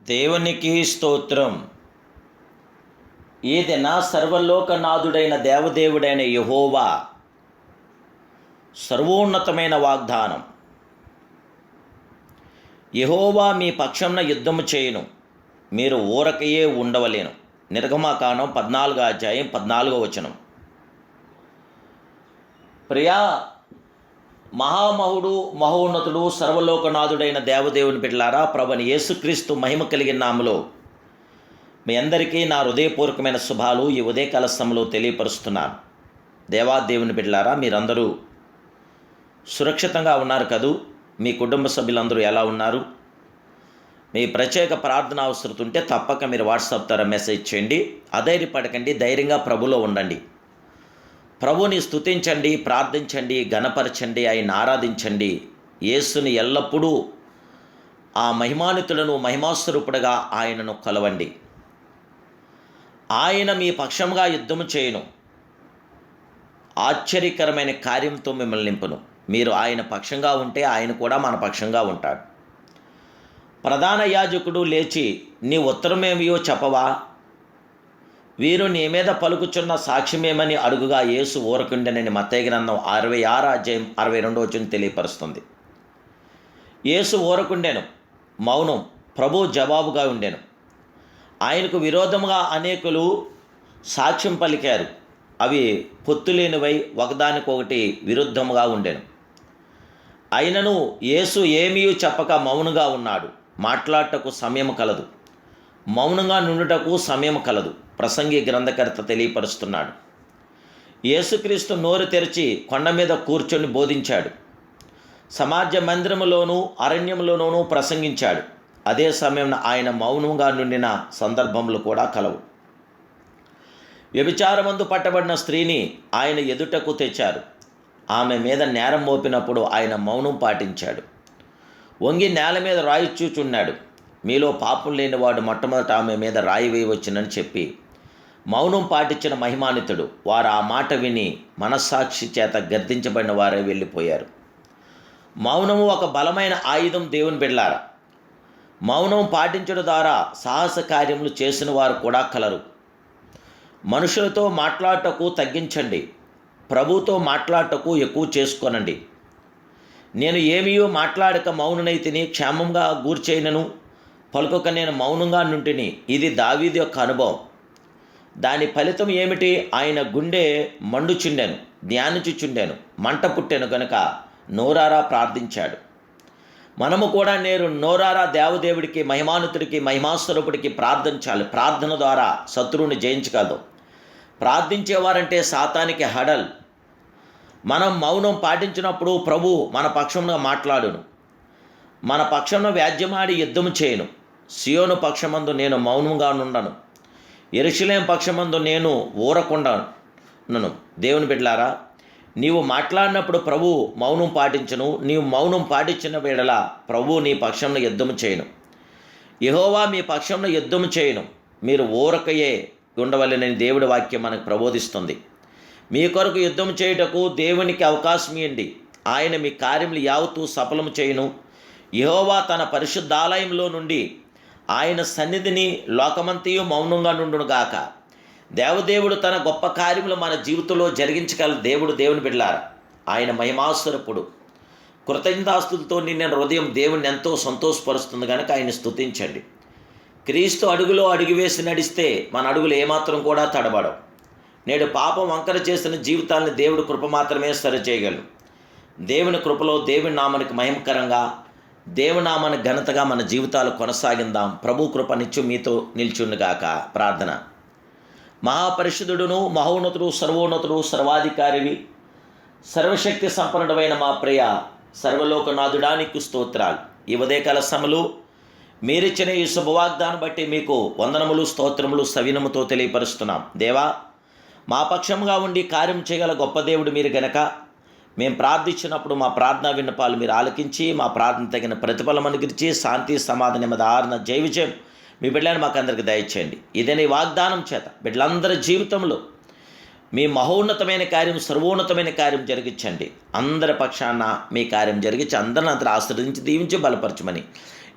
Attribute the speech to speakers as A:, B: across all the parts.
A: దేవునికి స్తోత్రం. ఏదైనా సర్వలోకనాథుడైన దేవదేవుడైన యెహోవా సర్వోన్నతమైన వాగ్దానం. యెహోవా మీ పక్షంన యుద్ధము చేయును, మీరు ఊరకయే ఉండవలేను. నిర్గమకాండం 14 అధ్యాయం 14 ప్రియా మహామహుడు మహోన్నతుడు సర్వలోకనాథుడైన దేవదేవుని బిడ్డలారా, ప్రభువైన యేసుక్రీస్తు మహిమ కలిగిన నామములో మీ అందరికీ నా హృదయపూర్వకమైన శుభాలు ఈ ఉదయకాల సమయంలో తెలియపరుస్తున్నాను. దేవాదేవుని బిడ్డలారా, మీరందరూ సురక్షితంగా ఉన్నారు కదూ? మీ కుటుంబ సభ్యులందరూ ఎలా ఉన్నారు? మీ ప్రత్యేక ప్రార్థన అవసరం ఉంటే తప్పక మీరు వాట్సాప్ ద్వారా మెసేజ్ చేయండి. అధైర్యపడకండి, ధైర్యంగా ప్రభులో ఉండండి. ప్రభుని స్తుతించండి, ప్రార్థించండి, ఘనపరచండి, ఆయన ఆరాధించండి. యేసుని ఎల్లప్పుడూ ఆ మహిమానితులను మహిమాస్వరూపుడుగా ఆయనను కొలవండి. ఆయన మీ పక్షంగా యుద్ధము చేయును, ఆశ్చర్యకరమైన కార్యంతో మిమ్మల్ని నింపును. మీరు ఆయన పక్షంగా ఉంటే ఆయన కూడా మన పక్షంగా ఉంటాడు. ప్రధాన యాజకుడు లేచి, నీ ఉత్తరమేమియో చెప్పవా, వీరు నీ మీద పలుకుచున్న సాక్ష్యమేమని అడుగుగా యేసు ఊరకుండెనని మత్తయి గ్రంథం 66 అధ్యాయం 62 తెలియపరుస్తుంది. యేసు ఊరకుండెను, మౌనం. ప్రభు జవాబుగా ఉండెను. ఆయనకు విరోధముగా అనేకులు సాక్ష్యం పలికారు. అవి పొత్తులేనివై ఒకదానికొకటి విరుద్ధముగా ఉండెను. అయినను యేసు ఏమీ చెప్పక మౌనంగా ఉన్నాడు. మాట్లాడటకు సమయం కలదు, మౌనంగా నుండుటకు సమయం కలదు. ప్రసంగి గ్రంథకర్త తెలియపరుస్తున్నాడు. యేసుక్రీస్తు నోరు తెరిచి కొండ మీద కూర్చొని బోధించాడు. సమాజ మందిరములోనూ అరణ్యములోనూ ప్రసంగించాడు. అదే సమయంలో ఆయన మౌనంగా నుండిన సందర్భములు కూడా కలవు. వ్యభిచారమందు పట్టబడిన స్త్రీని ఆయన ఎదుటకు తెచ్చారు. ఆమె మీద నేరం మోపినప్పుడు ఆయన మౌనం పాటించాడు. వంగి నేల మీద రాయి చూచున్నాడు. మీలో పాపం లేనివాడు మొట్టమొదట ఆమె మీద రాయి వేయవచ్చునని చెప్పి మౌనం పాటించిన మహిమానితుడు. వారు ఆ మాట విని మనస్సాక్షి చేత గర్దించబడిన వారే వెళ్ళిపోయారు. మౌనము ఒక బలమైన ఆయుధం దేవుని బిడ్డలారా. మౌనం పాటించడం ద్వారా సాహస కార్యములు చేసిన వారు కూడా కలరు. మనుషులతో మాట్లాడటకు తగ్గించండి, ప్రభుతో మాట్లాడటకు ఎక్కువ చేసుకోనండి. నేను ఏమీయో మాట్లాడక మౌననైతిని, క్షేమంగా గూర్చేయనను పలుకొక నేను మౌనంగా నుంటిని. ఇది దావీదు యొక్క అనుభవం. దాని ఫలితం ఏమిటి? ఆయన గుండె మండుచుండెను, ధ్యానించుచుండెను, మంట పుట్టెను గనుక నోరారా ప్రార్థించాడు. మనము కూడా నేరు నోరారా దేవదేవుడికి, మహిమానుతుడికి, మహిమాస్వరూపుడికి ప్రార్థించాలి. ప్రార్థన ద్వారా శత్రువుని జయించగలదు. ప్రార్థించేవారంటే సాతానికి హడల్. మనం మౌనం పాటించినప్పుడు ప్రభు మన పక్షంలో మాట్లాడును, మన పక్షంలో వ్యాజ్యమాడి యుద్ధము చేయను. సియోను పక్షమందు నేను మౌనంగా నుండను, యెరూషలేము పక్షమందు నేను ఊరకుండాను. దేవుని బిడ్డలారా, నీవు మాట్లాడినప్పుడు ప్రభు మౌనం పాటించును. నీవు మౌనం పాటించిన వేళల ప్రభు నీ పక్షంలో యుద్ధము చేయను. యెహోవా మీ పక్షంలో యుద్ధము చేయను, మీరు ఊరకయే ఉండవలెనని దేవుడి వాక్యం మనకు ప్రబోధిస్తుంది. మీ కొరకు యుద్ధం చేయుటకు దేవునికి అవకాశం ఇవ్వండి. ఆయన మీ కార్యములు యావత్తూ సఫలము చేయును. యెహోవా తన పరిశుద్ధాలయంలో నుండి ఆయన సన్నిధిని లోకమంతయు మౌనంగా నుండునుగాక. దేవదేవుడు తన గొప్ప కార్యములు మన జీవితంలో జరిగించగల దేవుడు. దేవుని బిడ్డలారా, ఆయన మహిమాస్వరూపుడు. కృతజ్ఞతాస్తుతితో నిన్న హృదయం దేవుని ఎంతో సంతోషపరుస్తుంది కనుక ఆయన స్తుతించండి. క్రీస్తు అడుగులో అడుగు వేసి నడిస్తే మన అడుగులు ఏమాత్రం కూడా తడబడవు. నేడు పాపం వంకర చేసిన జీవితాన్ని దేవుడి కృప మాత్రమే సరిచేయగలరు. దేవుని కృపలో దేవుని నామానికి మహిమకరంగా, దేవుని నామానికి ఘనతగా మన జీవితాలు కొనసాగిందాం. ప్రభు కృప నిత్యం మీతో నిల్చుండుగాక. ప్రార్థన. మహాపరిశుద్ధుడును మహోన్నతుడు సర్వోన్నతుడు సర్వాధికారివి సర్వశక్తి సంపన్నుడైన మా ప్రియ సర్వలోకనాథుడానికి స్తోత్రాలు. ఈ ఉదయకాల సమయంలో మీరిచ్చిన ఈ శుభవాగ్దాన్ని బట్టి మీకు వందనములు, స్తోత్రములు సవినముతో తెలియపరుస్తున్నాం. దేవా, మా పక్షంగా ఉండి కార్యం చేయగల గొప్ప దేవుడు మీరు గనక మేము ప్రార్థించినప్పుడు మా ప్రార్థనా విన్నపాలు మీరు ఆలకించి మా ప్రార్థన తగిన ప్రతిఫలం అనుగ్రహించి శాంతి సమాధానం ఆదరణ జయ విజయం మీ బిడ్డలను మాకు అందరికి దయచేయండి. ఇదే నీ వాగ్దానం చేత బిడ్డలందరి జీవితంలో మీ మహోన్నతమైన కార్యం, సర్వోన్నతమైన కార్యం జరిగించండి. అందరి పక్షాన మీ కార్యం జరిగించి అందరిని అంతా ఆశీర్వదించి దీవించి బలపరచమని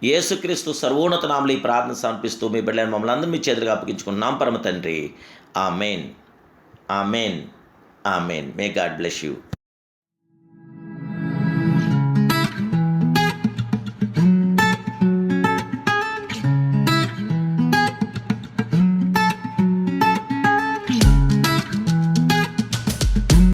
A: యేసుక్రీస్తు సర్వోన్నత నామములో ఈ ప్రార్థన సమర్పిస్తూ మీ బిడ్డలను మమ్మల్ని అందరూ మీ చేతులుగా అప్పగించుకున్నాం పరమ తండ్రి. Amen. Amen. Amen. May God bless you.